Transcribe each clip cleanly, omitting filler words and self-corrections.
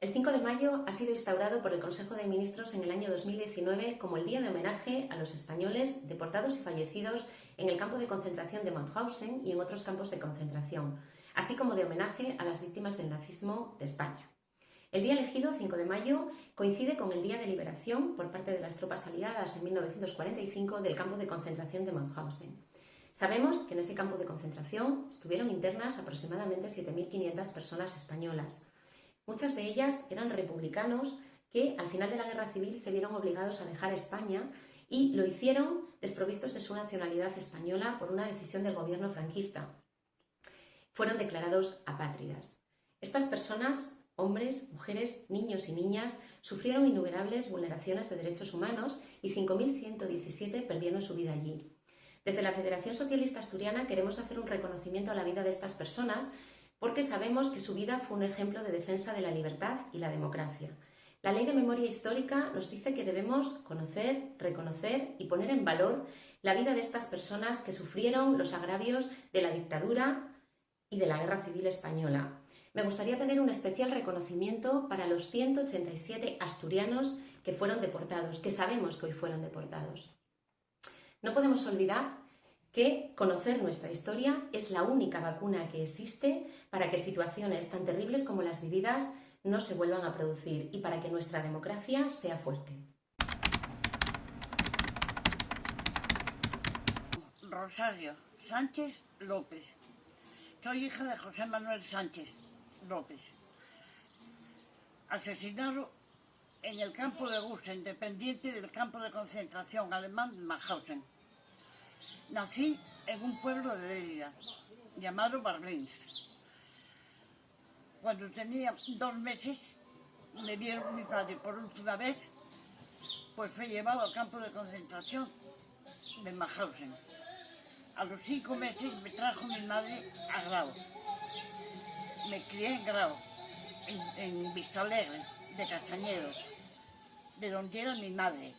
El 5 de mayo ha sido instaurado por el Consejo de Ministros en el año 2019 como el Día de Homenaje a los españoles deportados y fallecidos en el campo de concentración de Mauthausen y en otros campos de concentración, así como de homenaje a las víctimas del nazismo de España. El día elegido, 5 de mayo, coincide con el día de liberación por parte de las tropas aliadas en 1945 del campo de concentración de Mauthausen. Sabemos que en ese campo de concentración estuvieron internas aproximadamente 7.500 personas españolas. Muchas de ellas eran republicanos que al final de la Guerra Civil se vieron obligados a dejar España y lo hicieron desprovistos de su nacionalidad española por una decisión del gobierno franquista. Fueron declarados apátridas. Estas personas, hombres, mujeres, niños y niñas, sufrieron innumerables vulneraciones de derechos humanos y 5.117 perdieron su vida allí. Desde la Federación Socialista Asturiana queremos hacer un reconocimiento a la vida de estas personas porque sabemos que su vida fue un ejemplo de defensa de la libertad y la democracia. La Ley de Memoria Histórica nos dice que debemos conocer, reconocer y poner en valor la vida de estas personas que sufrieron los agravios de la dictadura y de la Guerra Civil Española. Me gustaría tener un especial reconocimiento para los 187 asturianos que fueron deportados, que sabemos que hoy fueron deportados. No podemos olvidar que conocer nuestra historia es la única vacuna que existe para que situaciones tan terribles como las vividas no se vuelvan a producir y para que nuestra democracia sea fuerte. Rosario Sánchez López. Soy hija de José Manuel Sánchez López. Asesinado en el campo de Gusen, dependiente del campo de concentración alemán de Mauthausen. Nací en un pueblo de Lérida, llamado Barlins. Cuando tenía 2 meses, me vieron mi padre por última vez, pues fue llevado al campo de concentración de Mauthausen. A los 5 meses me trajo mi madre a Grau. Me crié en Grau, en Vistalegre, de Castañedo, de donde era mi madre.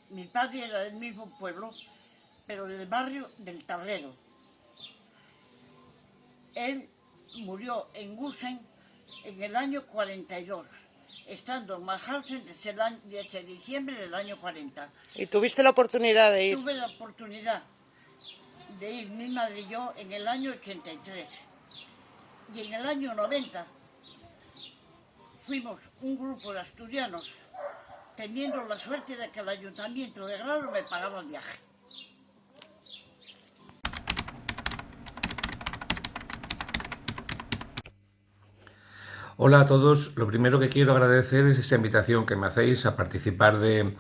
Mi padre era del mismo pueblo, pero del barrio del Tarrero. Él murió en Gusen en el año 42, estando en Mauthausen desde diciembre del año 40. ¿Y tuviste la oportunidad de ir? Tuve la oportunidad de ir mi madre y yo en el año 83. Y en el año 90 fuimos un grupo de asturianos teniendo la suerte de que el Ayuntamiento de Grado me pagaba el viaje. Hola a todos, lo primero que quiero agradecer es esta invitación que me hacéis a participar de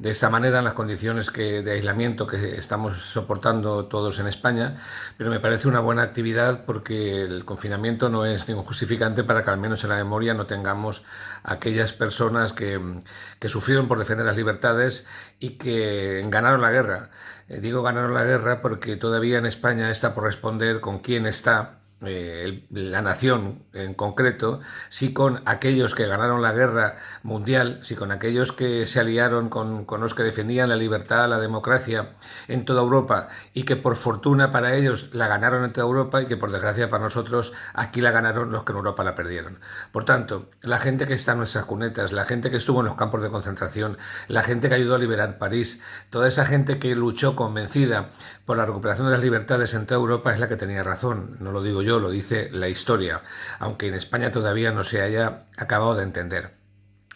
esta manera en las condiciones de aislamiento que estamos soportando todos en España, pero me parece una buena actividad porque el confinamiento no es ningún justificante para que al menos en la memoria no tengamos a aquellas personas que sufrieron por defender las libertades y que ganaron la guerra. Digo ganaron la guerra porque todavía en España está por responder con quién está la nación en concreto, si con aquellos que ganaron la guerra mundial, si con aquellos que se aliaron con los que defendían la libertad, la democracia en toda Europa y que por fortuna para ellos la ganaron en toda Europa y que por desgracia para nosotros aquí la ganaron los que en Europa la perdieron. Por tanto, la gente que está en nuestras cunetas, la gente que estuvo en los campos de concentración, la gente que ayudó a liberar París, toda esa gente que luchó convencida por la recuperación de las libertades en toda Europa es la que tenía razón. No lo digo yo, lo dice la historia, aunque en España todavía no se haya acabado de entender.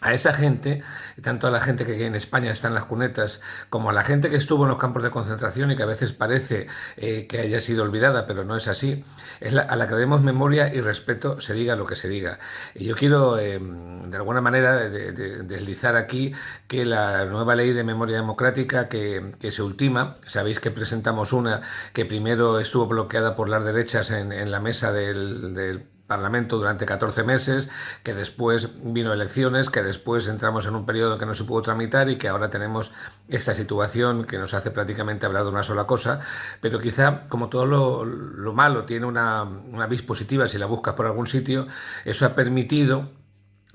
A esa gente, tanto a la gente que en España está en las cunetas, como a la gente que estuvo en los campos de concentración y que a veces parece que haya sido olvidada, pero no es así, a la que demos memoria y respeto, se diga lo que se diga. Y yo quiero, de alguna manera, deslizar aquí que la nueva ley de memoria democrática que se ultima, sabéis que presentamos una que primero estuvo bloqueada por las derechas en la mesa del Parlamento durante 14 meses, que después vino elecciones, que después entramos en un periodo que no se pudo tramitar y que ahora tenemos esta situación que nos hace prácticamente hablar de una sola cosa, pero quizá como todo lo malo tiene una vis positiva si la buscas por algún sitio, eso ha permitido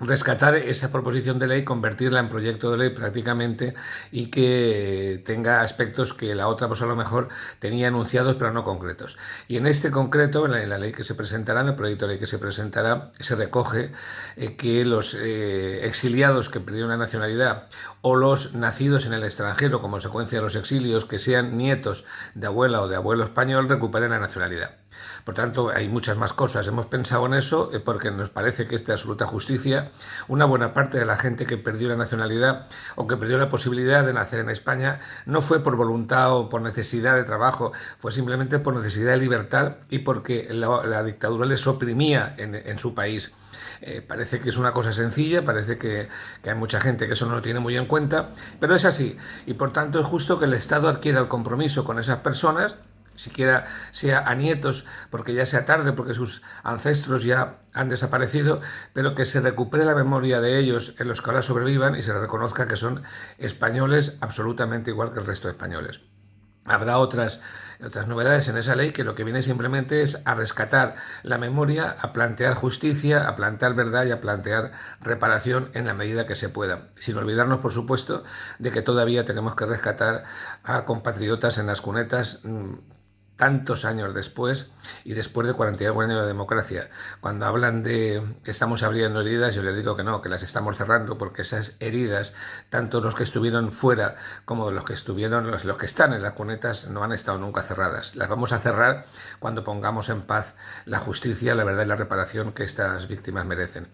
rescatar esa proposición de ley, convertirla en proyecto de ley prácticamente y que tenga aspectos que la otra pues a lo mejor tenía enunciados pero no concretos. Y en este concreto, en la ley que se presentará, en el proyecto de ley que se presentará, se recoge que los exiliados que perdieron la nacionalidad o los nacidos en el extranjero como consecuencia de los exilios que sean nietos de abuela o de abuelo español recuperen la nacionalidad. Por tanto, hay muchas más cosas. Hemos pensado en eso porque nos parece que esta absoluta justicia, una buena parte de la gente que perdió la nacionalidad o que perdió la posibilidad de nacer en España, no fue por voluntad o por necesidad de trabajo, fue simplemente por necesidad de libertad y porque la dictadura les oprimía en su país. Parece que es una cosa sencilla, parece que hay mucha gente que eso no lo tiene muy en cuenta, pero es así. Y por tanto es justo que el Estado adquiera el compromiso con esas personas, siquiera sea a nietos, porque ya sea tarde, porque sus ancestros ya han desaparecido, pero que se recupere la memoria de ellos en los que ahora sobrevivan y se les reconozca que son españoles absolutamente igual que el resto de españoles. Habrá otras novedades en esa ley que lo que viene simplemente es a rescatar la memoria, a plantear justicia, a plantear verdad y a plantear reparación en la medida que se pueda. Sin olvidarnos, por supuesto, de que todavía tenemos que rescatar a compatriotas en las cunetas tantos años después y después de 41 años de democracia. Cuando hablan de que estamos abriendo heridas, yo les digo que no, que las estamos cerrando, porque esas heridas, tanto los que estuvieron fuera como los que están en las cunetas, no han estado nunca cerradas. Las vamos a cerrar cuando pongamos en paz la justicia, la verdad y la reparación que estas víctimas merecen.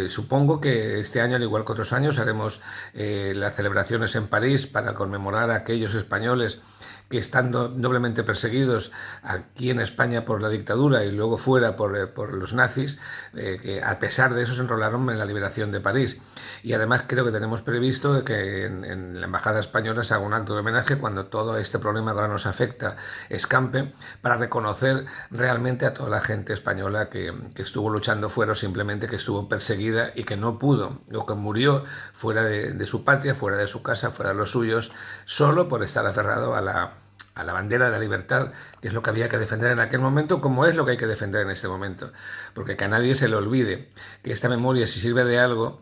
Supongo que este año, al igual que otros años, haremos las celebraciones en París para conmemorar a aquellos españoles que están doblemente perseguidos aquí en España por la dictadura y luego fuera por los nazis, que a pesar de eso se enrolaron en la liberación de París. Y además creo que tenemos previsto que en la Embajada Española se haga un acto de homenaje cuando todo este problema que ahora nos afecta escampe, para reconocer realmente a toda la gente española que estuvo luchando fuera o simplemente que estuvo perseguida y que no pudo, o que murió fuera de su patria, fuera de su casa, fuera de los suyos, solo por estar aferrado a la bandera de la libertad, que es lo que había que defender en aquel momento, como es lo que hay que defender en este momento. Porque que a nadie se le olvide que esta memoria, si sirve de algo,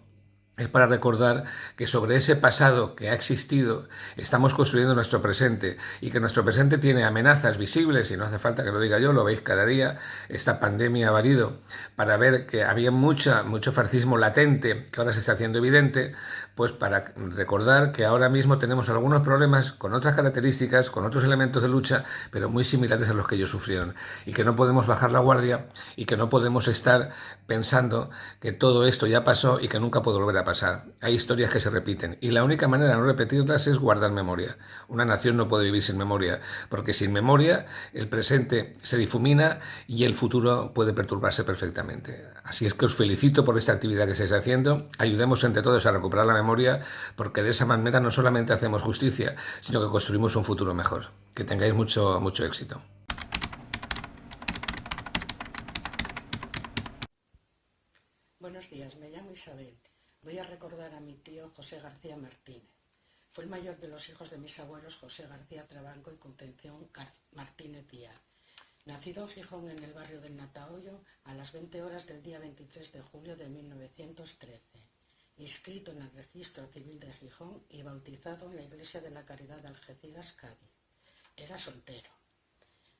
es para recordar que sobre ese pasado que ha existido estamos construyendo nuestro presente y que nuestro presente tiene amenazas visibles, y no hace falta que lo diga yo, lo veis cada día. Esta pandemia ha valido para ver que había mucho fascismo latente que ahora se está haciendo evidente, pues para recordar que ahora mismo tenemos algunos problemas con otras características, con otros elementos de lucha, pero muy similares a los que ellos sufrieron, y que no podemos bajar la guardia y que no podemos estar pensando que todo esto ya pasó y que nunca puede volver a pasar. Hay historias que se repiten y la única manera de no repetirlas es guardar memoria. Una nación no puede vivir sin memoria, porque sin memoria el presente se difumina y el futuro puede perturbarse perfectamente. Así es que os felicito por esta actividad que estáis haciendo. Ayudemos entre todos a recuperar la memoria, porque de esa manera no solamente hacemos justicia, sino que construimos un futuro mejor. Que tengáis mucho éxito. Buenos días, me llamo Isabel. Voy a recordar a mi tío José García Martínez. Fue el mayor de los hijos de mis abuelos José García Trabanco y Concepción Martínez Díaz. Nacido en Gijón, en el barrio del Natahoyo, a las 20 horas del día 23 de julio de 1913. Inscrito en el Registro Civil de Gijón y bautizado en la Iglesia de la Caridad de Algeciras, Cádiz. Era soltero.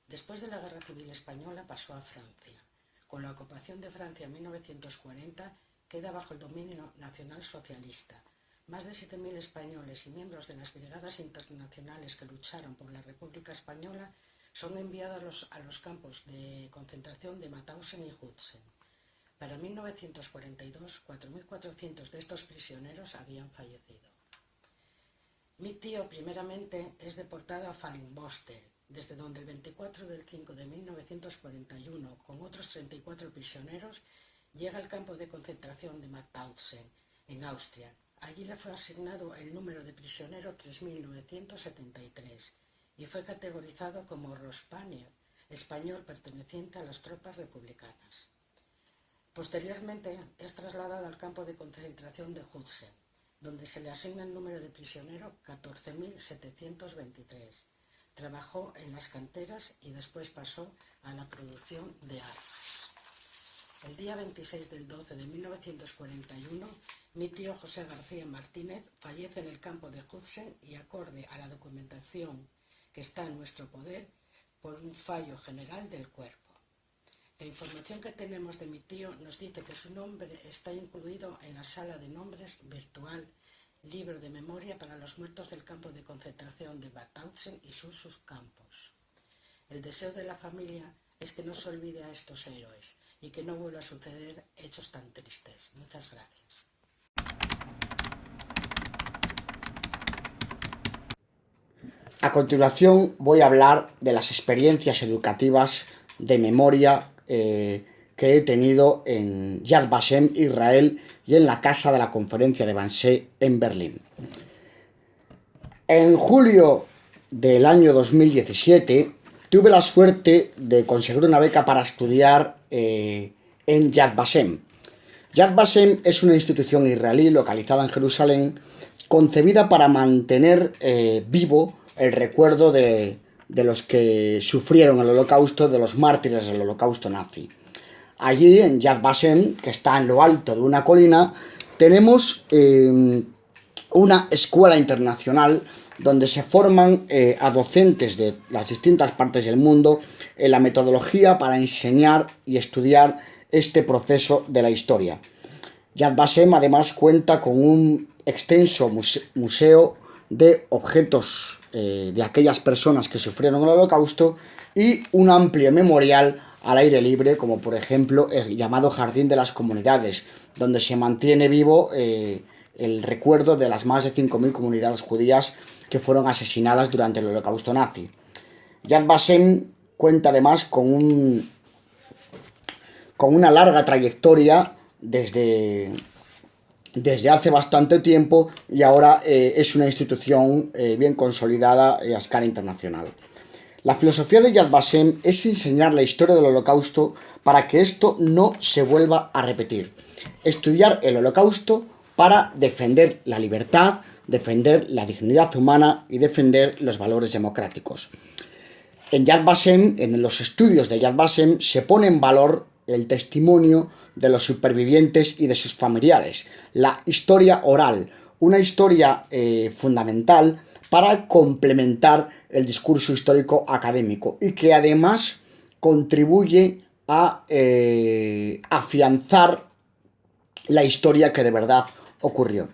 Después de la Guerra Civil Española pasó a Francia. Con la ocupación de Francia en 1940 queda bajo el dominio nacional socialista. Más de 7.000 españoles y miembros de las brigadas internacionales que lucharon por la República Española son enviados a los campos de concentración de Mauthausen y Hützen. Para 1942, 4.400 de estos prisioneros habían fallecido. Mi tío primeramente es deportado a Fallingbostel, desde donde el 24 del 5 de 1941, con otros 34 prisioneros, llega al campo de concentración de Mauthausen, en Austria. Allí le fue asignado el número de prisionero 3.973 y fue categorizado como Rospanier, español perteneciente a las tropas republicanas. Posteriormente es trasladado al campo de concentración de Hützen, donde se le asigna el número de prisionero 14.723. Trabajó en las canteras y después pasó a la producción de armas. El día 26 del 12 de 1941, mi tío José García Martínez fallece en el campo de Hudson y, acorde a la documentación que está en nuestro poder, por un fallo general del cuerpo. La información que tenemos de mi tío nos dice que su nombre está incluido en la sala de nombres virtual Libro de Memoria para los Muertos del Campo de Concentración de Mauthausen y sus subcampos. El deseo de la familia es que no se olvide a estos héroes y que no vuelva a suceder hechos tan tristes. Muchas gracias. A continuación voy a hablar de las experiencias educativas de memoria que he tenido en Yad Vashem, Israel, y en la Casa de la Conferencia de Wannsee en Berlín. En julio del año 2017 tuve la suerte de conseguir una beca para estudiar en Yad Vashem. Yad Vashem es una institución israelí localizada en Jerusalén, concebida para mantener vivo el recuerdo de los que sufrieron el Holocausto, de los mártires del Holocausto nazi. Allí, en Yad Vashem, que está en lo alto de una colina, tenemos una escuela internacional donde se forman a docentes de las distintas partes del mundo en la metodología para enseñar y estudiar este proceso de la historia. Yad Vashem además cuenta con un extenso museo de objetos de aquellas personas que sufrieron el Holocausto y un amplio memorial al aire libre, como por ejemplo el llamado Jardín de las Comunidades, donde se mantiene vivo el recuerdo de las más de 5.000 comunidades judías que fueron asesinadas durante el Holocausto nazi. Yad Vashem cuenta además con una larga trayectoria desde hace bastante tiempo, y ahora es una institución bien consolidada a escala internacional. La filosofía de Yad Vashem es enseñar la historia del Holocausto para que esto no se vuelva a repetir. Estudiar el Holocausto para defender la libertad, defender la dignidad humana y defender los valores democráticos. En Yad Vashem, en los estudios de Yad Vashem, se pone en valor el testimonio de los supervivientes y de sus familiares, la historia oral, una historia fundamental para complementar el discurso histórico académico y que además contribuye a afianzar la historia que de verdad ocurrió.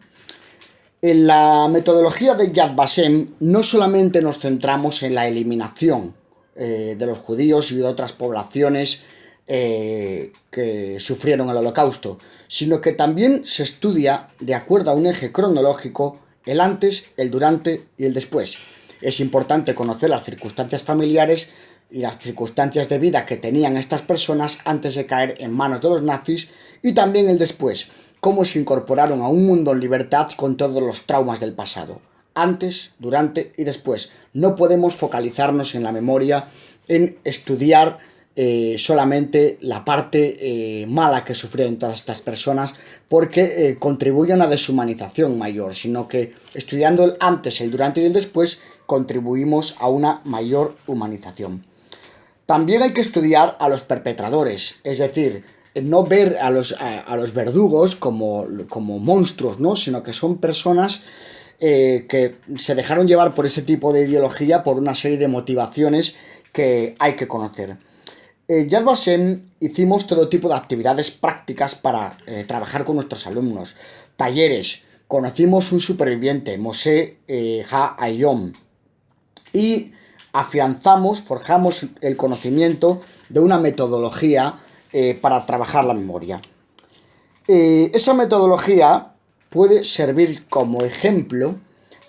En la metodología de Yad Vashem no solamente nos centramos en la eliminación de los judíos y de otras poblaciones que sufrieron el Holocausto, sino que también se estudia, de acuerdo a un eje cronológico, el antes, el durante y el después. Es importante conocer las circunstancias familiares y las circunstancias de vida que tenían estas personas antes de caer en manos de los nazis, y también el después, cómo se incorporaron a un mundo en libertad con todos los traumas del pasado. Antes, durante y después. No podemos focalizarnos en la memoria, en estudiar solamente la parte mala que sufrieron todas estas personas, porque contribuye a una deshumanización mayor, sino que estudiando el antes, el durante y el después contribuimos a una mayor humanización. También hay que estudiar a los perpetradores, es decir, no ver a los verdugos como monstruos, ¿no? Sino que son personas que se dejaron llevar por ese tipo de ideología, por una serie de motivaciones que hay que conocer. En Yad Vashem hicimos todo tipo de actividades prácticas para trabajar con nuestros alumnos, talleres, conocimos un superviviente, Moshe Ha-Ayom, y forjamos el conocimiento de una metodología para trabajar la memoria. Esa metodología puede servir como ejemplo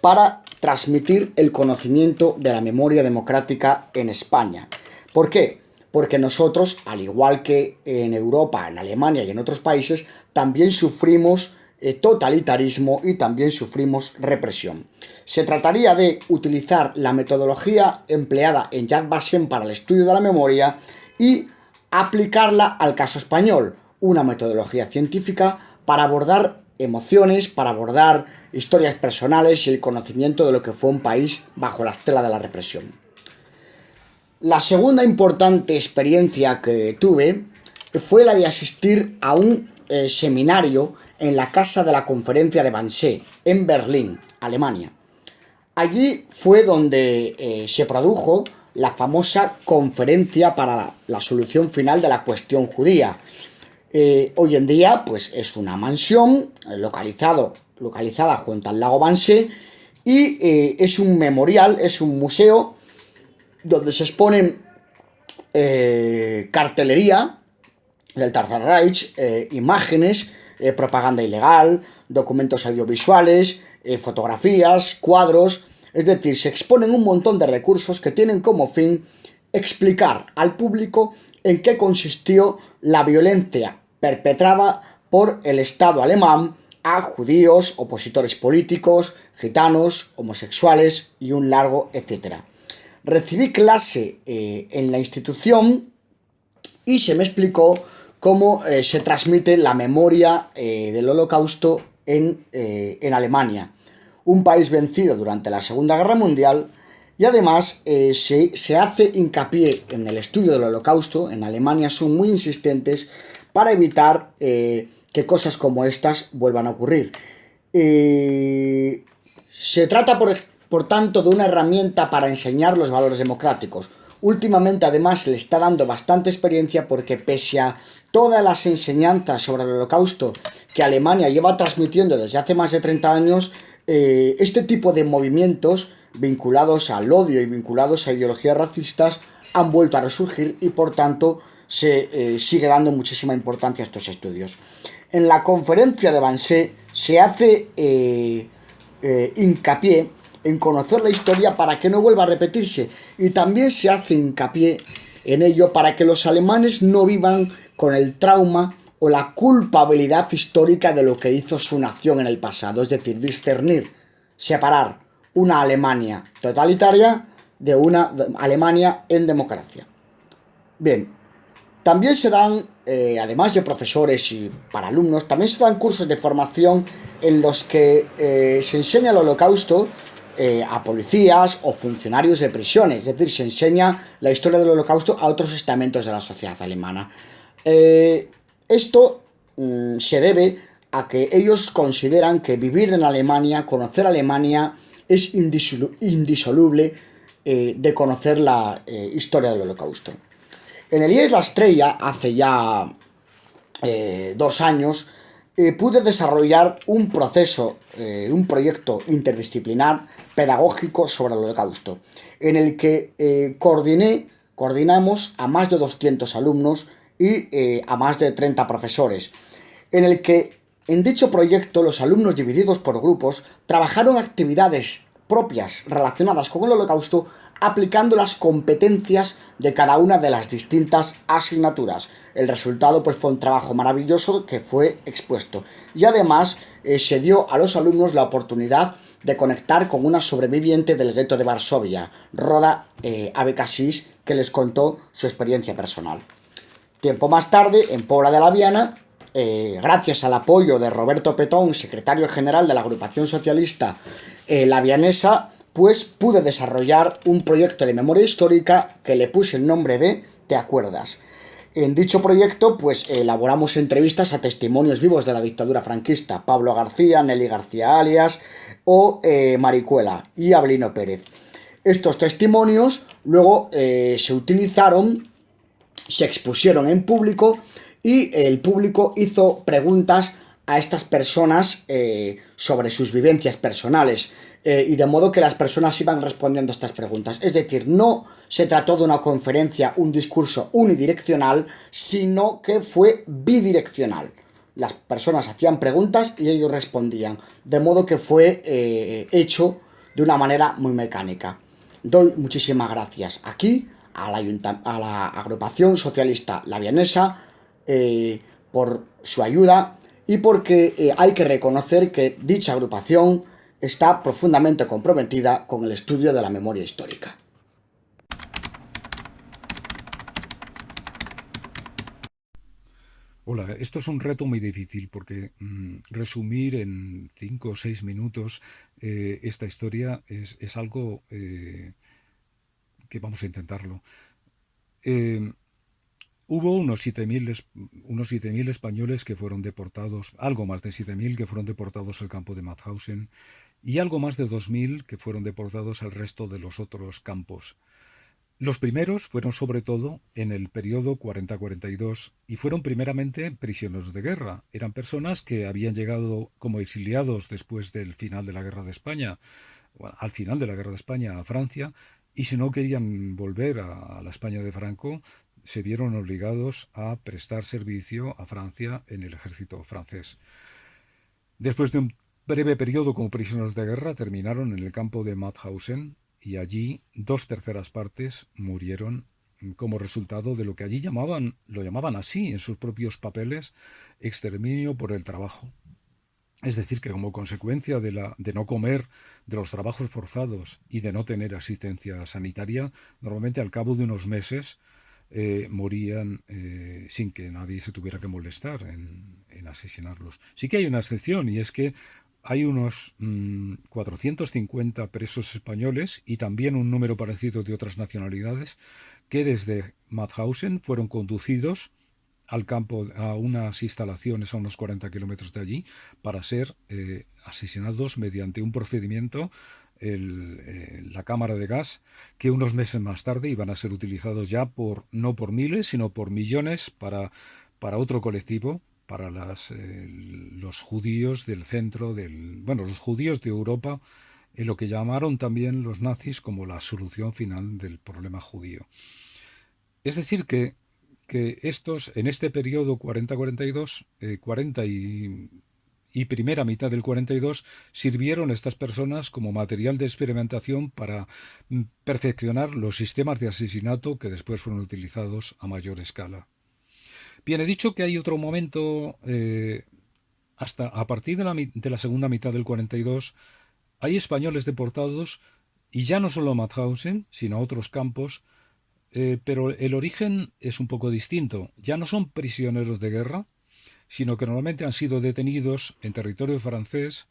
para transmitir el conocimiento de la memoria democrática en España. ¿Por qué? Porque nosotros, al igual que en Europa, en Alemania y en otros países, también sufrimos totalitarismo y también sufrimos represión. Se trataría de utilizar la metodología empleada en Yad Vashem para el estudio de la memoria y aplicarla al caso español, una metodología científica para abordar emociones, para abordar historias personales y el conocimiento de lo que fue un país bajo la estela de la represión. La segunda importante experiencia que tuve fue la de asistir a un seminario en la Casa de la Conferencia de Wannsee, en Berlín, Alemania. Allí fue donde se produjo la famosa Conferencia para la Solución Final de la Cuestión Judía. Hoy en día, pues es una mansión localizada junto al lago Wannsee, y es un memorial, es un museo donde se exponen cartelería del Tercer Reich, imágenes, propaganda ilegal, documentos audiovisuales, fotografías, cuadros. Es decir, se exponen un montón de recursos que tienen como fin explicar al público en qué consistió la violencia perpetrada por el Estado alemán a judíos, opositores políticos, gitanos, homosexuales y un largo etcétera. Recibí clase en la institución y se me explicó cómo se transmite la memoria del Holocausto en Alemania, un país vencido durante la Segunda Guerra Mundial, y además se hace hincapié en el estudio del Holocausto. En Alemania son muy insistentes para evitar que cosas como estas vuelvan a ocurrir. Se trata, por tanto, de una herramienta para enseñar los valores democráticos. Últimamente, además, se le está dando bastante experiencia porque, pese a todas las enseñanzas sobre el Holocausto que Alemania lleva transmitiendo desde hace más de 30 años, este tipo de movimientos vinculados al odio y vinculados a ideologías racistas han vuelto a resurgir, y por tanto se sigue dando muchísima importancia a estos estudios. En la conferencia de Wannsee se hace hincapié en conocer la historia para que no vuelva a repetirse, y también se hace hincapié en ello para que los alemanes no vivan con el trauma o la culpabilidad histórica de lo que hizo su nación en el pasado. Es decir, discernir, separar una Alemania totalitaria de una Alemania en democracia. Bien, también se dan, además de profesores y para alumnos, también se dan cursos de formación en los que se enseña el Holocausto a policías o funcionarios de prisiones. Es decir, se enseña la historia del Holocausto a otros estamentos de la sociedad alemana. Esto se debe a que ellos consideran que vivir en Alemania, conocer Alemania, es indisoluble de conocer la historia del Holocausto. En el IES La Estrella, hace ya 2 años, pude desarrollar un proyecto interdisciplinar pedagógico sobre el Holocausto, en el que coordinamos a más de 200 alumnos y a más de 30 profesores, en dicho proyecto los alumnos, divididos por grupos, trabajaron actividades propias relacionadas con el Holocausto, aplicando las competencias de cada una de las distintas asignaturas. El resultado, pues, fue un trabajo maravilloso que fue expuesto, y además se dio a los alumnos la oportunidad de conectar con una sobreviviente del gueto de Varsovia, Roda Abekasis, que les contó su experiencia personal. Tiempo más tarde, en Pobla de la Viana, gracias al apoyo de Roberto Petón, secretario general de la agrupación socialista La Vianesa, pues pude desarrollar un proyecto de memoria histórica que le puse el nombre de ¿Te acuerdas? En dicho proyecto, pues elaboramos entrevistas a testimonios vivos de la dictadura franquista: Pablo García, Nelly García Alias o Maricuela y Abelino Pérez. Estos testimonios luego se utilizaron, se expusieron en público, y el público hizo preguntas a estas personas sobre sus vivencias personales, y de modo que las personas iban respondiendo a estas preguntas. Es decir, no se trató de una conferencia, un discurso unidireccional, sino que fue bidireccional. Las personas hacían preguntas y ellos respondían, de modo que fue hecho de una manera muy mecánica. Doy muchísimas gracias aquí a la agrupación socialista La Vianesa por su ayuda, y porque hay que reconocer que dicha agrupación está profundamente comprometida con el estudio de la memoria histórica. Hola, esto es un reto muy difícil porque resumir en 5 o 6 minutos esta historia es algo que vamos a intentarlo. Hubo unos 7.000 españoles que fueron deportados, algo más de 7.000 que fueron deportados al campo de Mauthausen y algo más de 2.000 que fueron deportados al resto de los otros campos. Los primeros fueron sobre todo en el periodo 40-42 y fueron primeramente prisioneros de guerra. Eran personas que habían llegado como exiliados después del final de la Guerra de España, al final de la Guerra de España a Francia, y si no querían volver a la España de Franco, se vieron obligados a prestar servicio a Francia en el ejército francés. Después de un breve periodo como prisioneros de guerra, terminaron en el campo de Mauthausen y allí 2/3 partes murieron como resultado de lo que allí lo llamaban así en sus propios papeles, exterminio por el trabajo. Es decir, que como consecuencia de no comer, de los trabajos forzados y de no tener asistencia sanitaria, normalmente al cabo de unos meses morían sin que nadie se tuviera que molestar en asesinarlos. Sí que hay una excepción, y es que hay unos 450 presos españoles y también un número parecido de otras nacionalidades que desde Mauthausen fueron conducidos al campo, a unas instalaciones a unos 40 kilómetros de allí, para ser asesinados mediante un procedimiento, la cámara de gas, que unos meses más tarde iban a ser utilizados ya no por miles, sino por millones para otro colectivo, para los judíos del centro, los judíos de Europa, en lo que llamaron también los nazis como la solución final del problema judío. Es decir, que estos, en este periodo 40-42, 40 y primera mitad del 42, sirvieron estas personas como material de experimentación para perfeccionar los sistemas de asesinato que después fueron utilizados a mayor escala. Bien, he dicho que hay otro momento, hasta a partir de la segunda mitad del 42, hay españoles deportados, y ya no solo a Mauthausen, sino a otros campos, pero el origen es un poco distinto. Ya no son prisioneros de guerra, sino que normalmente han sido detenidos en territorio francés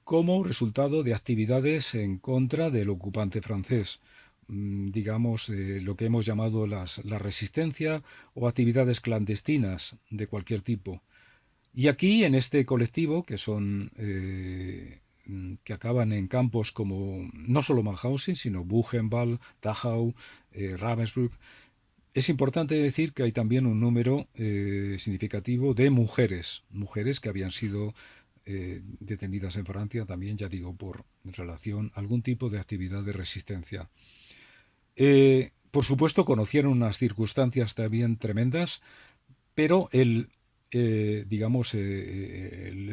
como resultado de actividades en contra del ocupante francés. Digamos, lo que hemos llamado la resistencia o actividades clandestinas de cualquier tipo. Y aquí, en este colectivo, que son que acaban en campos como no solo Mauthausen, sino Buchenwald, Dachau, Ravensbrück, es importante decir que hay también un número significativo de mujeres que habían sido detenidas en Francia, también, ya digo, por relación a algún tipo de actividad de resistencia. Por supuesto, conocieron unas circunstancias también tremendas, pero el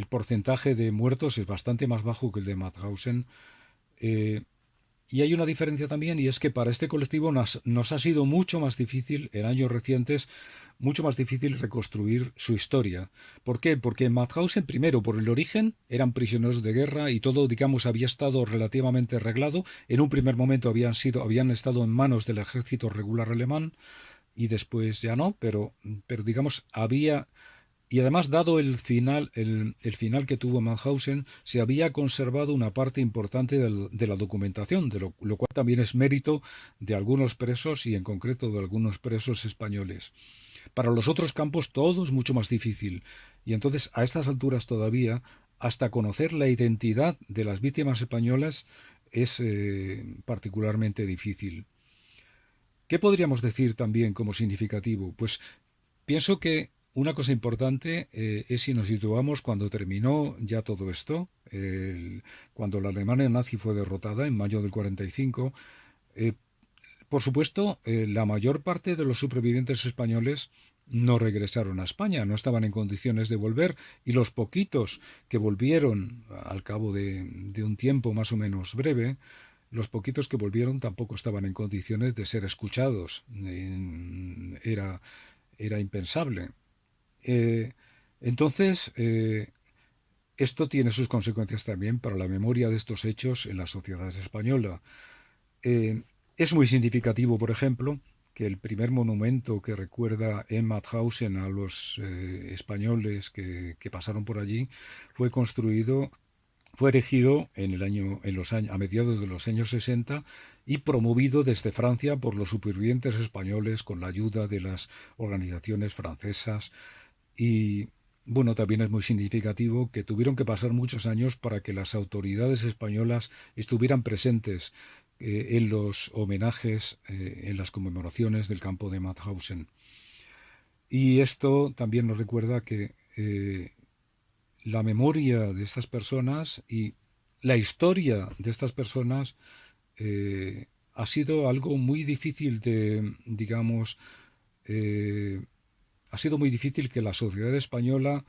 porcentaje de muertos es bastante más bajo que el de Mauthausen. Y hay una diferencia también, y es que para este colectivo nos ha sido mucho más difícil, en años recientes, mucho más difícil reconstruir su historia. ¿Por qué? Porque en Mauthausen, primero, por el origen, eran prisioneros de guerra y todo, digamos, había estado relativamente arreglado. En un primer momento habían estado en manos del ejército regular alemán y después ya no, pero digamos, había... Y además, dado el final que tuvo Mauthausen, se había conservado una parte importante de la documentación, lo cual también es mérito de algunos presos y en concreto de algunos presos españoles. Para los otros campos todo es mucho más difícil, y entonces a estas alturas todavía, hasta conocer la identidad de las víctimas españolas es particularmente difícil. ¿Qué podríamos decir también como significativo? Pues pienso que una cosa importante es si nos situamos cuando terminó ya todo esto, cuando la Alemania nazi fue derrotada en mayo del 45. Por supuesto, la mayor parte de los supervivientes españoles no regresaron a España, no estaban en condiciones de volver, y los poquitos que volvieron al cabo de un tiempo más o menos breve, los poquitos que volvieron tampoco estaban en condiciones de ser escuchados. Era impensable. Entonces, esto tiene sus consecuencias también para la memoria de estos hechos en la sociedad española. Es muy significativo, por ejemplo, que el primer monumento que recuerda en Mauthausen a los españoles que pasaron por allí fue construido fue erigido a mediados de los años 60 y promovido desde Francia por los supervivientes españoles con la ayuda de las organizaciones francesas. Y bueno, también es muy significativo que tuvieron que pasar muchos años para que las autoridades españolas estuvieran presentes en los homenajes, en las conmemoraciones del campo de Mauthausen. Y esto también nos recuerda que la memoria de estas personas y la historia de estas personas ha sido algo muy difícil ha sido muy difícil que la sociedad española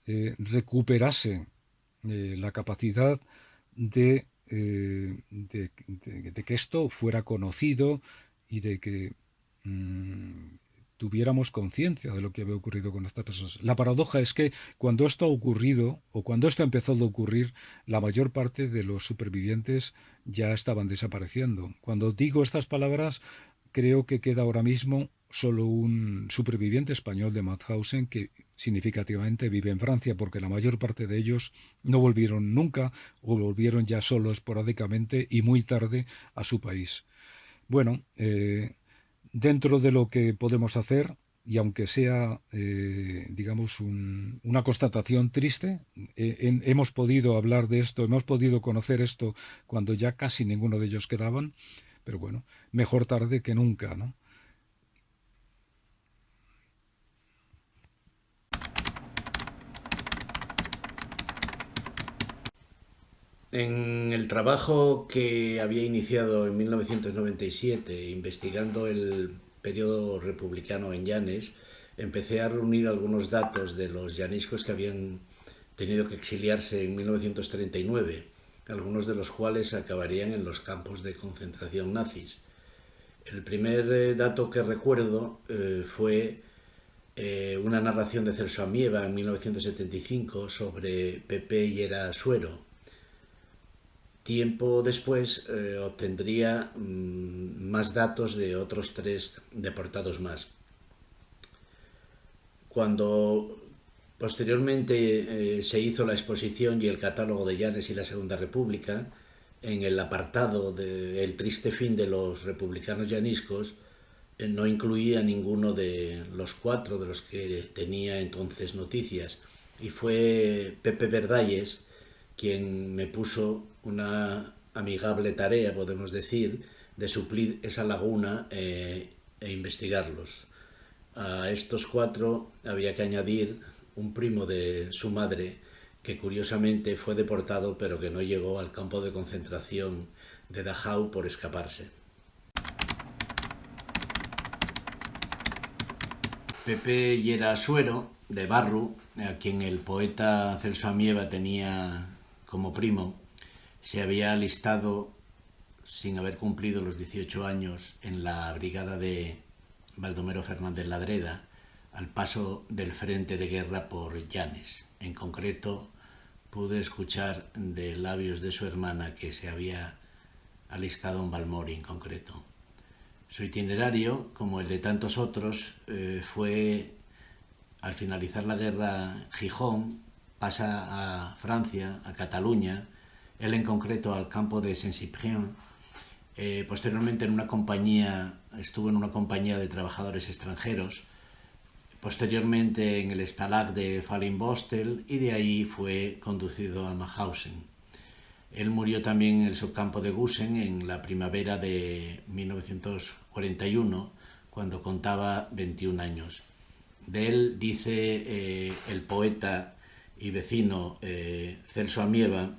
recuperase la capacidad de que esto fuera conocido y de que tuviéramos conciencia de lo que había ocurrido con estas personas. La paradoja es que cuando esto ha ocurrido, o cuando esto ha empezado a ocurrir, la mayor parte de los supervivientes ya estaban desapareciendo. Cuando digo estas palabras, creo que queda ahora mismo solo un superviviente español de Mauthausen que significativamente vive en Francia, porque la mayor parte de ellos no volvieron nunca o volvieron ya solo esporádicamente y muy tarde a su país. Bueno, dentro de lo que podemos hacer, y aunque sea, digamos, una constatación triste, hemos podido hablar de esto, hemos podido conocer esto cuando ya casi ninguno de ellos quedaban, pero bueno, mejor tarde que nunca, ¿no? En el trabajo que había iniciado en 1997, investigando el periodo republicano en Llanes, empecé a reunir algunos datos de los llaniscos que habían tenido que exiliarse en 1939, algunos de los cuales acabarían en los campos de concentración nazis. El primer dato que recuerdo fue una narración de Celso Amieva en 1975 sobre Pepe Llera Suero. Tiempo después obtendría más datos de otros 3 deportados más. Cuando posteriormente se hizo la exposición y el catálogo de Llanes y la Segunda República, en el apartado de El triste fin de los republicanos llaniscos, no incluía ninguno de los 4 de los que tenía entonces noticias, y fue Pepe Verdalles quien me puso una amigable tarea, podemos decir, de suplir esa laguna e investigarlos. A estos 4 había que añadir un primo de su madre que curiosamente fue deportado pero que no llegó al campo de concentración de Dachau por escaparse. Pepe Llera Suero, de Barru, a quien el poeta Celso Amieva tenía como primo, se había alistado sin haber cumplido los 18 años en la brigada de Baldomero Fernández Ladreda, al paso del frente de guerra por Llanes. En concreto, pude escuchar de labios de su hermana que se había alistado en Balmori en concreto. Su itinerario, como el de tantos otros, fue, al finalizar la guerra, Gijón, pasa a Francia, a Cataluña, él en concreto al campo de Saint-Cyprien. Posteriormente estuvo en una compañía de trabajadores extranjeros, posteriormente en el Stalag de Fallinbostel, y de ahí fue conducido a Mauthausen. Él murió también en el subcampo de Gusen en la primavera de 1941, cuando contaba 21 años. De él dice el poeta y vecino Celso Amieva,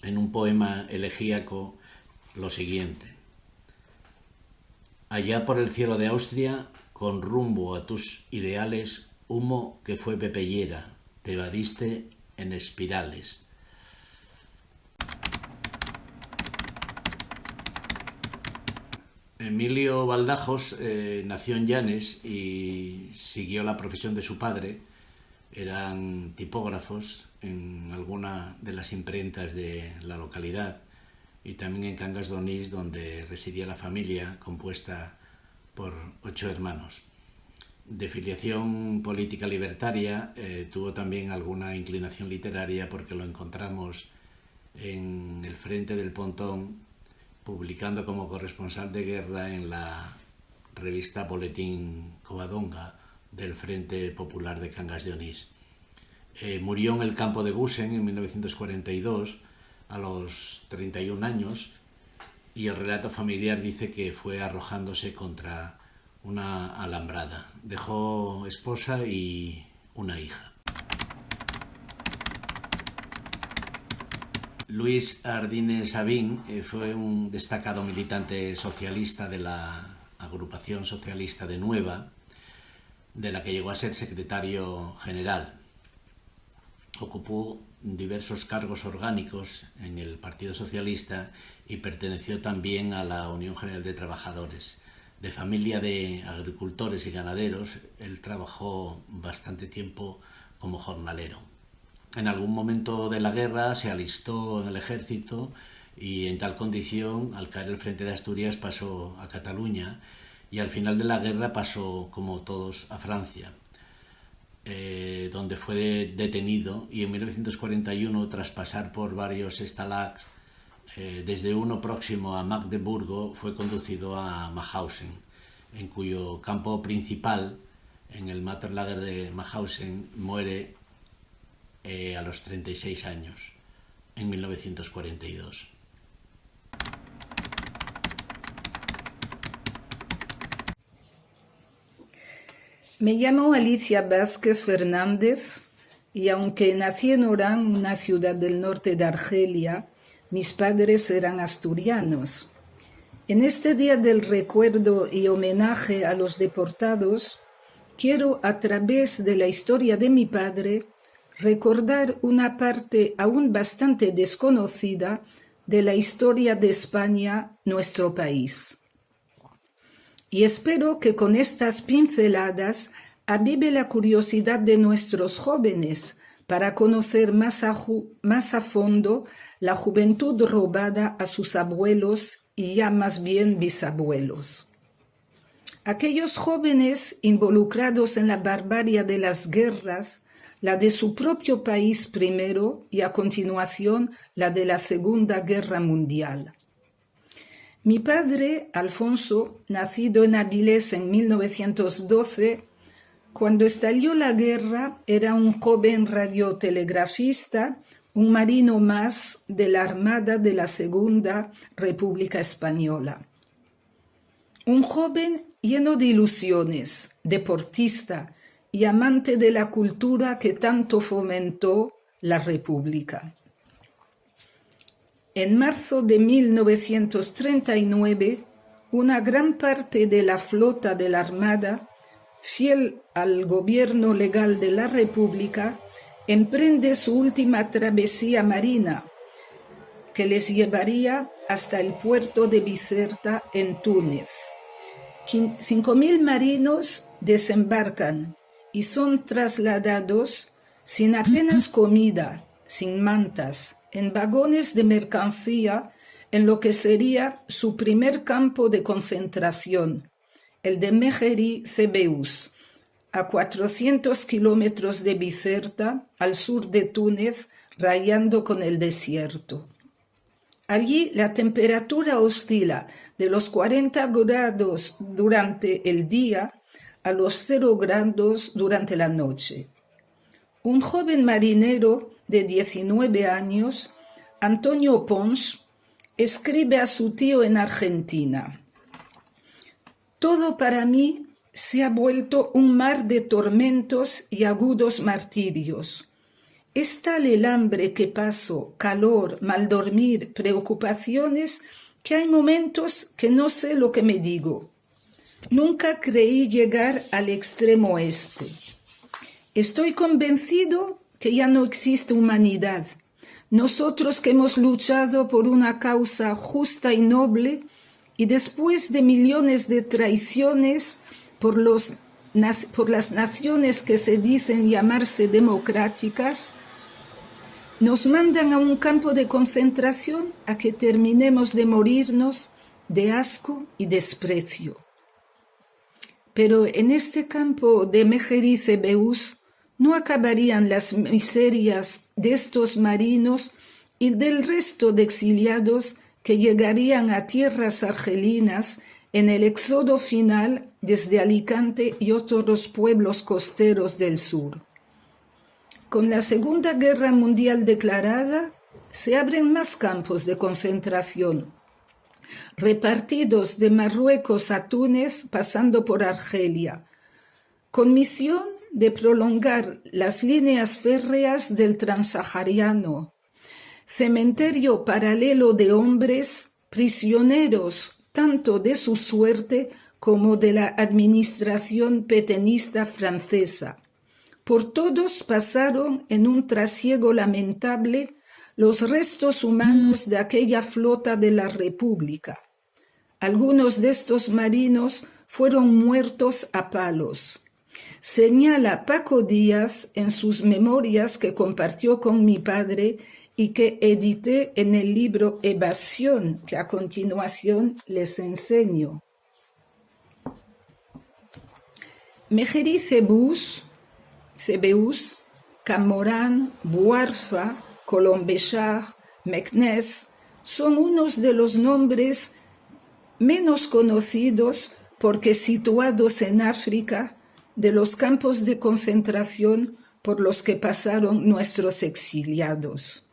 en un poema elegíaco, lo siguiente: allá por el cielo de Austria, con rumbo a tus ideales, humo que fue Pepe Llera, te evadiste en espirales. Emilio Baldajos nació en Llanes y siguió la profesión de su padre. Eran tipógrafos en alguna de las imprentas de la localidad y también en Cangas d'Onís, donde residía la familia compuesta por 8 hermanos. De filiación política libertaria, tuvo también alguna inclinación literaria porque lo encontramos en el frente del Pontón, publicando como corresponsal de guerra en la revista Boletín Covadonga del Frente Popular de Cangas de Onís. Murió en el campo de Gusen en 1942 a los 31 años y el relato familiar dice que fue arrojándose contra una alambrada. Dejó esposa y una hija. Luis Ardine Sabin fue un destacado militante socialista de la agrupación socialista de Nueva, de la que llegó a ser secretario general. Ocupó diversos cargos orgánicos en el Partido Socialista y perteneció también a la Unión General de Trabajadores. De familia de agricultores y ganaderos, él trabajó bastante tiempo como jornalero. En algún momento de la guerra se alistó en el ejército y en tal condición, al caer el frente de Asturias, pasó a Cataluña y al final de la guerra pasó, como todos, a Francia, donde fue detenido y en 1941, tras pasar por varios stalags, desde uno próximo a Magdeburgo, fue conducido a Mauthausen, en cuyo campo principal, en el Materlager de Mauthausen, muere a los 36 años, en 1942. Me llamo Alicia Vázquez Fernández y aunque nací en Orán, una ciudad del norte de Argelia, mis padres eran asturianos. En este día del recuerdo y homenaje a los deportados, quiero, a través de la historia de mi padre, recordar una parte aún bastante desconocida de la historia de España, nuestro país. Y espero que con estas pinceladas avive la curiosidad de nuestros jóvenes para conocer más a fondo la juventud robada a sus abuelos y ya más bien bisabuelos. Aquellos jóvenes involucrados en la barbarie de las guerras, la de su propio país primero y a continuación la de la Segunda Guerra Mundial. Mi padre, Alfonso, nacido en Avilés en 1912, cuando estalló la guerra, era un joven radiotelegrafista, un marino más de la Armada de la Segunda República Española. Un joven lleno de ilusiones, deportista y amante de la cultura que tanto fomentó la República. En marzo de 1939, una gran parte de la flota de la Armada, fiel al gobierno legal de la República, emprende su última travesía marina, que les llevaría hasta el puerto de Bizerta en Túnez. 5.000 marinos desembarcan y son trasladados sin apenas comida, sin mantas, en vagones de mercancía en lo que sería su primer campo de concentración, el de Mejeri-Cebeus, a 400 kilómetros de Bizerta, al sur de Túnez, rayando con el desierto. Allí la temperatura oscila de los 40 grados durante el día a los 0 grados durante la noche. Un joven marinero de 19 años, Antonio Pons, escribe a su tío en Argentina: «Todo para mí se ha vuelto un mar de tormentos y agudos martirios. Es tal el hambre que paso, calor, mal dormir, preocupaciones, que hay momentos que no sé lo que me digo. Nunca creí llegar al extremo este. Estoy convencido que ya no existe humanidad. Nosotros que hemos luchado por una causa justa y noble, y después de millones de traiciones por las naciones que se dicen llamarse democráticas, nos mandan a un campo de concentración a que terminemos de morirnos de asco y desprecio. pero en este campo de Mecheri-Zebeus no acabarían las miserias de estos marinos y del resto de exiliados que llegarían a tierras argelinas en el éxodo final desde Alicante y otros pueblos costeros del sur. Con la Segunda Guerra Mundial declarada, se abren más campos de concentración, repartidos de Marruecos a Túnez, pasando por Argelia, con misión de prolongar las líneas férreas del Transahariano, cementerio paralelo de hombres, prisioneros tanto de su suerte como de la administración petenista francesa. Por todos pasaron en un trasiego lamentable los restos humanos de aquella flota de la República. Algunos de estos marinos fueron muertos a palos. Señala Paco Díaz en sus memorias que compartió con mi padre y que edité en el libro Evasión, que a continuación les enseño. Mecheri-Zebeus, Camorán, Bouarfa, Colombechar, Meknès son unos de los nombres menos conocidos porque situados en África de los campos de concentración por los que pasaron nuestros exiliados.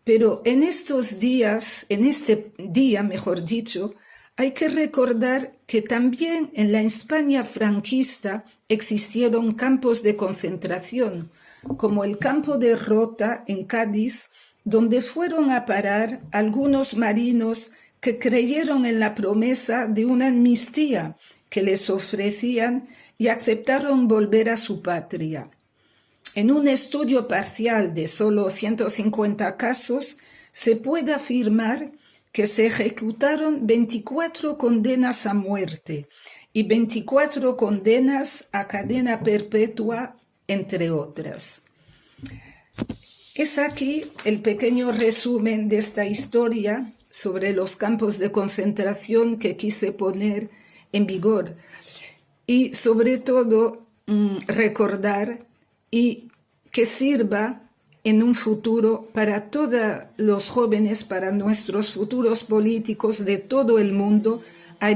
Pero en estos días, en este día, mejor dicho, hay que recordar que también en la España franquista existieron campos de concentración, como el campo de Rota en Cádiz, donde fueron a parar algunos marinos que creyeron en la promesa de una amnistía que les ofrecían y aceptaron volver a su patria. En un estudio parcial de solo 150 casos, se puede afirmar que se ejecutaron 24 condenas a muerte y 24 condenas a cadena perpetua, entre otras. Es aquí el pequeño resumen de esta historia sobre los campos de concentración que quise poner en vigor y sobre todo recordar y que sirva en un futuro para todos los jóvenes, para nuestros futuros políticos de todo el mundo, a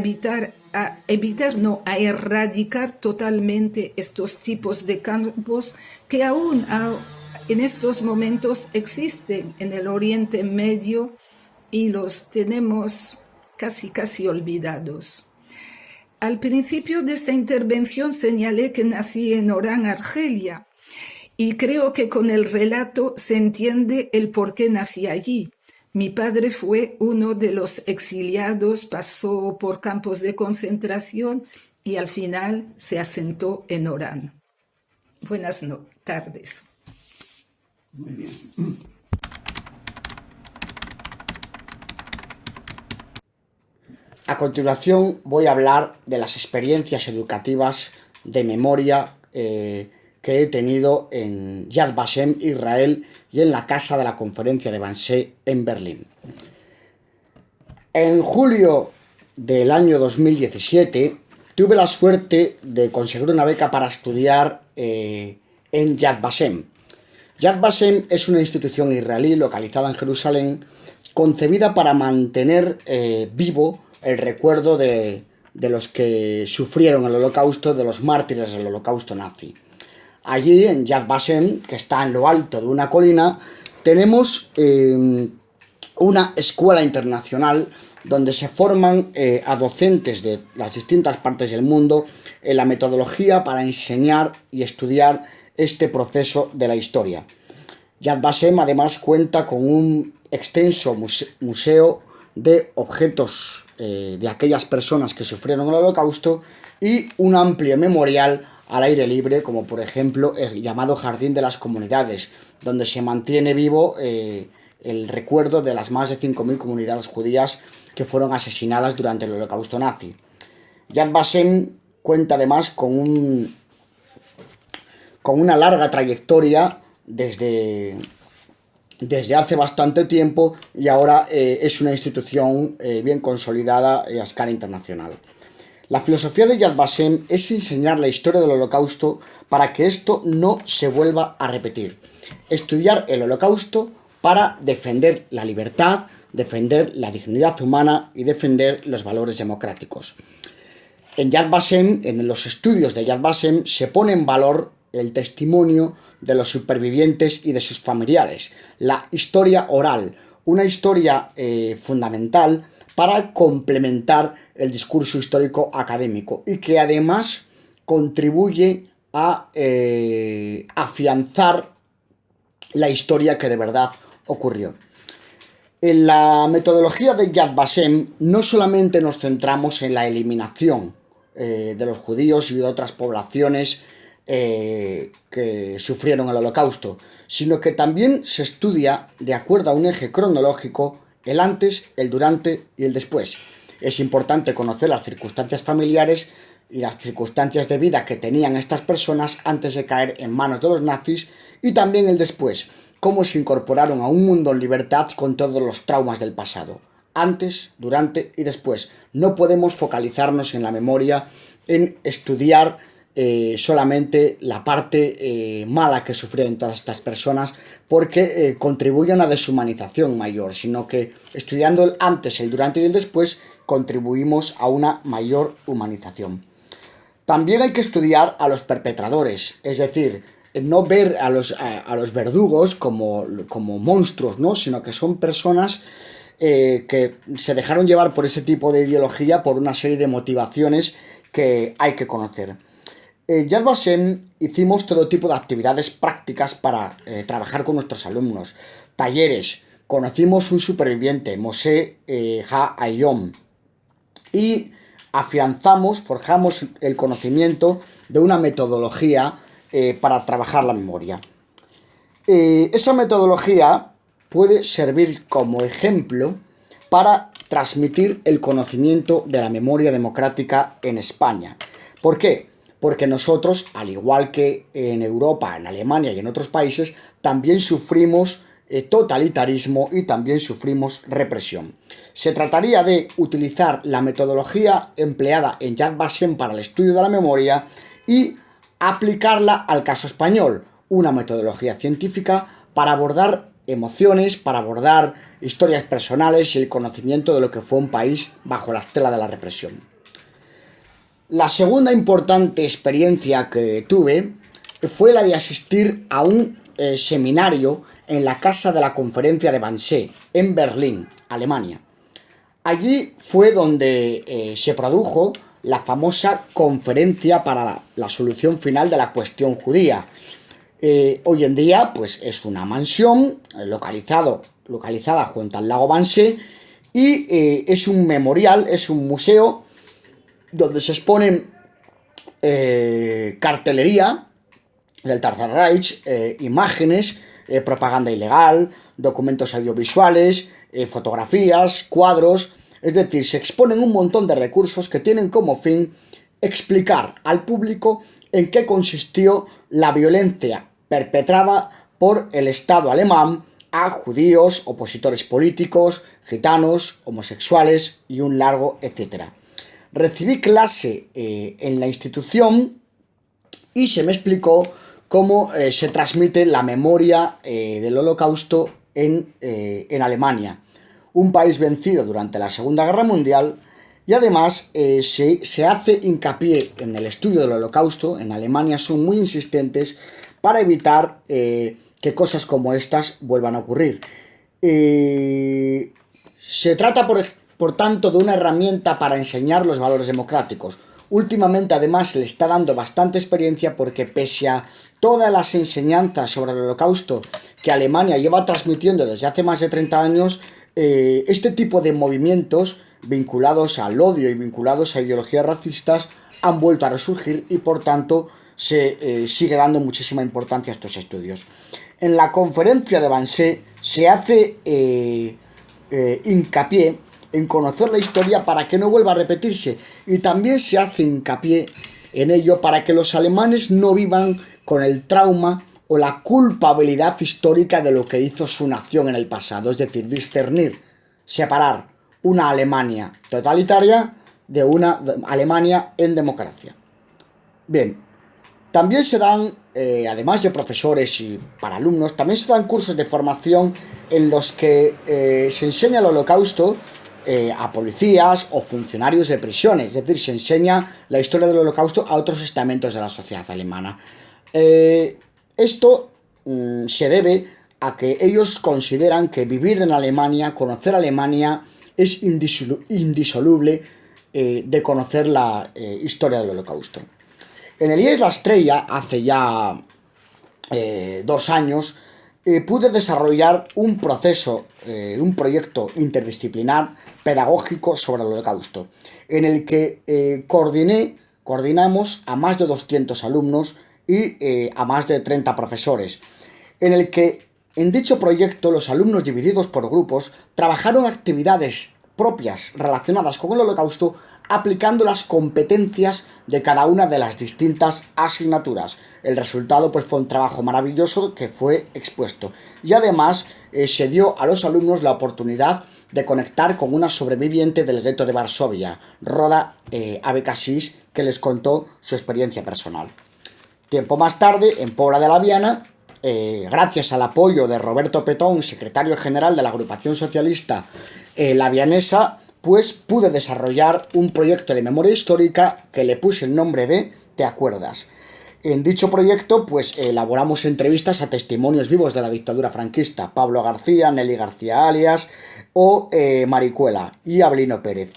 erradicar totalmente estos tipos de campos que aún en estos momentos existen en el Oriente Medio y los tenemos casi olvidados. Al principio de esta intervención señalé que nací en Orán, Argelia, y creo que con el relato se entiende el por qué nací allí. Mi padre fue uno de los exiliados, pasó por campos de concentración y al final se asentó en Orán. Buenas tardes. Muy bien. A continuación voy a hablar de las experiencias educativas de memoria que he tenido en Yad Vashem, Israel, y en la Casa de la Conferencia de Wannsee en Berlín. En julio del año 2017 tuve la suerte de conseguir una beca para estudiar en Yad Vashem. Yad Vashem es una institución israelí localizada en Jerusalén, concebida para mantener vivo el recuerdo de los que sufrieron el holocausto, de los mártires del holocausto nazi. Allí, en Yad Vashem, que está en lo alto de una colina, tenemos una escuela internacional donde se forman a docentes de las distintas partes del mundo en la metodología para enseñar y estudiar este proceso de la historia. Yad Vashem además cuenta con un extenso museo de objetos de aquellas personas que sufrieron el holocausto y un amplio memorial al aire libre, como por ejemplo el llamado Jardín de las Comunidades, donde se mantiene vivo el recuerdo de las más de 5.000 comunidades judías que fueron asesinadas durante el holocausto nazi. Yad Vashem cuenta además con una larga trayectoria desde hace bastante tiempo y ahora es una institución bien consolidada a escala internacional. La filosofía de Yad Vashem es enseñar la historia del Holocausto para que esto no se vuelva a repetir. Estudiar el Holocausto para defender la libertad, defender la dignidad humana y defender los valores democráticos. En Yad Vashem, en los estudios de Yad Vashem, se pone en valor el testimonio de los supervivientes y de sus familiares, la historia oral, una historia fundamental para complementar el discurso histórico académico y que además contribuye a afianzar la historia que de verdad ocurrió. En la metodología de Yad Vashem no solamente nos centramos en la eliminación de los judíos y de otras poblaciones que sufrieron el Holocausto, sino que también se estudia de acuerdo a un eje cronológico el antes, el durante y el después. Es importante conocer las circunstancias familiares y las circunstancias de vida que tenían estas personas antes de caer en manos de los nazis y también el después, cómo se incorporaron a un mundo en libertad con todos los traumas del pasado. Antes, durante y después. No podemos focalizarnos en la memoria, en estudiar solamente la parte mala que sufrieron todas estas personas porque contribuye a una deshumanización mayor, sino que estudiando el antes, el durante y el después contribuimos a una mayor humanización. También hay que estudiar a los perpetradores, es decir, no ver a los verdugos como monstruos, ¿no? Sino que son personas que se dejaron llevar por ese tipo de ideología, por una serie de motivaciones que hay que conocer. En Yad Vashem hicimos todo tipo de actividades prácticas para trabajar con nuestros alumnos. Talleres, conocimos un superviviente, Moshe Ha-Ayom, y forjamos el conocimiento de una metodología para trabajar la memoria. Esa metodología puede servir como ejemplo para transmitir el conocimiento de la memoria democrática en España. ¿Por qué? Porque nosotros, al igual que en Europa, en Alemania y en otros países, también sufrimos totalitarismo y también sufrimos represión. Se trataría de utilizar la metodología empleada en Yad Vashem para el estudio de la memoria y aplicarla al caso español, una metodología científica para abordar emociones, para abordar historias personales y el conocimiento de lo que fue un país bajo la estela de la represión. La segunda importante experiencia que tuve fue la de asistir a un seminario en la Casa de la Conferencia de Wannsee, en Berlín, Alemania. Allí fue donde se produjo la famosa conferencia para la solución final de la cuestión judía. Hoy en día pues es una mansión localizada junto al lago Wannsee y es un memorial, es un museo donde se exponen cartelería del Tercer Reich, imágenes, propaganda ilegal, documentos audiovisuales, fotografías, cuadros. Es decir, se exponen un montón de recursos que tienen como fin explicar al público en qué consistió la violencia perpetrada por el Estado alemán a judíos, opositores políticos, gitanos, homosexuales y un largo etcétera. Recibí clase en la institución y se me explicó cómo se transmite la memoria del Holocausto en Alemania, un país vencido durante la Segunda Guerra Mundial, y además se hace hincapié en el estudio del Holocausto. En Alemania son muy insistentes para evitar que cosas como estas vuelvan a ocurrir. Se trata, por tanto, de una herramienta para enseñar los valores democráticos. Últimamente, además, se le está dando bastante experiencia porque pese a todas las enseñanzas sobre el Holocausto que Alemania lleva transmitiendo desde hace más de 30 años, este tipo de movimientos vinculados al odio y vinculados a ideologías racistas han vuelto a resurgir y, por tanto, se sigue dando muchísima importancia a estos estudios. En la conferencia de Wannsee se hace hincapié en conocer la historia para que no vuelva a repetirse, y también se hace hincapié en ello para que los alemanes no vivan con el trauma o la culpabilidad histórica de lo que hizo su nación en el pasado, es decir, discernir, separar una Alemania totalitaria de una Alemania en democracia. Bien, también se dan, además de profesores y para alumnos, también se dan cursos de formación en los que se enseña el Holocausto a policías o funcionarios de prisiones, es decir, se enseña la historia del Holocausto a otros estamentos de la sociedad alemana. Esto se debe a que ellos consideran que vivir en Alemania, conocer Alemania, es indisoluble de conocer la historia del Holocausto. En el IES La Estrella, hace ya 2 años, pude desarrollar un proyecto interdisciplinar pedagógico sobre el Holocausto, en el que coordinamos a más de 200 alumnos y a más de 30 profesores, en dicho proyecto los alumnos divididos por grupos trabajaron actividades propias relacionadas con el Holocausto aplicando las competencias de cada una de las distintas asignaturas. El resultado pues fue un trabajo maravilloso que fue expuesto y además se dio a los alumnos la oportunidad de conectar con una sobreviviente del gueto de Varsovia, Roda Abekasis, que les contó su experiencia personal. Tiempo más tarde, en Pobla de la Viana, gracias al apoyo de Roberto Petón, secretario general de la agrupación socialista La Vianesa, pues pude desarrollar un proyecto de memoria histórica que le puse el nombre de ¿Te acuerdas? En dicho proyecto, pues elaboramos entrevistas a testimonios vivos de la dictadura franquista, Pablo García, Nelly García Alias o Maricuela y Abelino Pérez.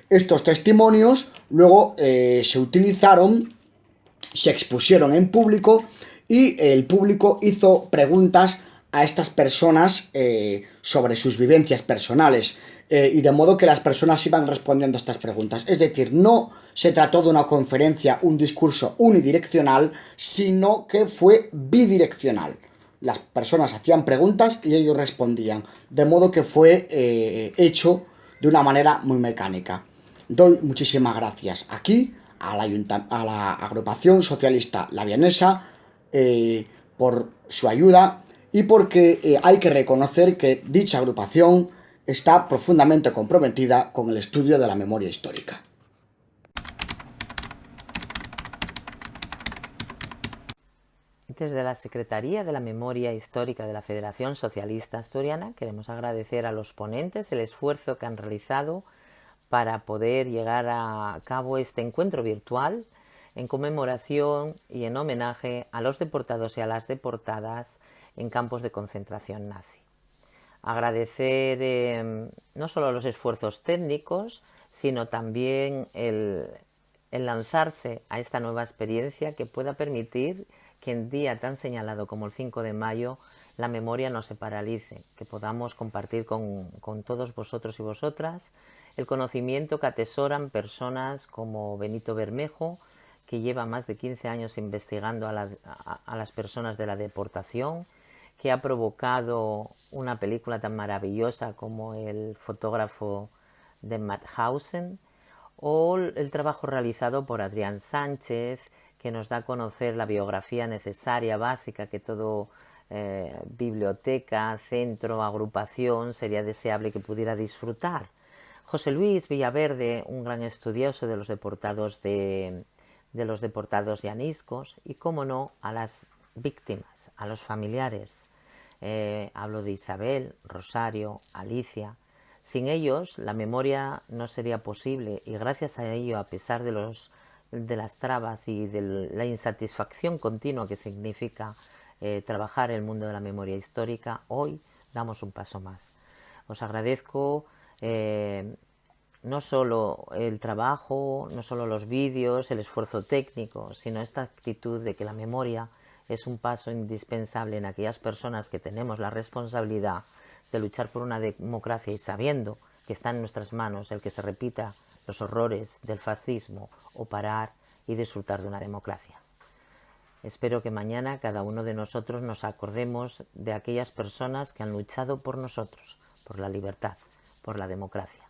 Estos testimonios luego se utilizaron, se expusieron en público y el público hizo preguntas a estas personas sobre sus vivencias personales y de modo que las personas iban respondiendo a estas preguntas. Es decir, no se trató de una conferencia, un discurso unidireccional, sino que fue bidireccional. Las personas hacían preguntas y ellos respondían, de modo que fue hecho de una manera muy mecánica. Doy muchísimas gracias aquí a la agrupación socialista La Vianesa por su ayuda y porque hay que reconocer que dicha agrupación está profundamente comprometida con el estudio de la memoria histórica. Desde la Secretaría de la Memoria Histórica de la Federación Socialista Asturiana queremos agradecer a los ponentes el esfuerzo que han realizado para poder llegar a cabo este encuentro virtual en conmemoración y en homenaje a los deportados y a las deportadas en campos de concentración nazi. Agradecer no solo los esfuerzos técnicos, sino también el lanzarse a esta nueva experiencia que pueda permitir que en día tan señalado como el 5 de mayo la memoria no se paralice, que podamos compartir con todos vosotros y vosotras el conocimiento que atesoran personas como Benito Bermejo, que lleva más de 15 años investigando a las personas de la deportación, que ha provocado una película tan maravillosa como El fotógrafo de Mauthausen, o el trabajo realizado por Adrián Sánchez, que nos da a conocer la biografía necesaria, básica, que todo biblioteca, centro, agrupación sería deseable que pudiera disfrutar. José Luis Villaverde, un gran estudioso de los deportados llaniscos, y cómo no, a las víctimas, a los familiares. Hablo de Isabel, Rosario, Alicia. Sin ellos la memoria no sería posible y gracias a ello, a pesar de las trabas y de la insatisfacción continua que significa trabajar el mundo de la memoria histórica, hoy damos un paso más. Os agradezco no solo el trabajo, no solo los vídeos, el esfuerzo técnico, sino esta actitud de que la memoria es un paso indispensable en aquellas personas que tenemos la responsabilidad de luchar por una democracia y sabiendo que está en nuestras manos el que se repita los horrores del fascismo o parar y disfrutar de una democracia. Espero que mañana cada uno de nosotros nos acordemos de aquellas personas que han luchado por nosotros, por la libertad, por la democracia.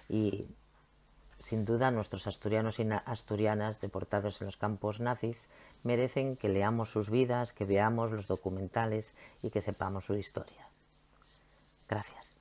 Y sin duda nuestros asturianos y asturianas deportados en los campos nazis merecen que leamos sus vidas, que veamos los documentales y que sepamos su historia. Gracias.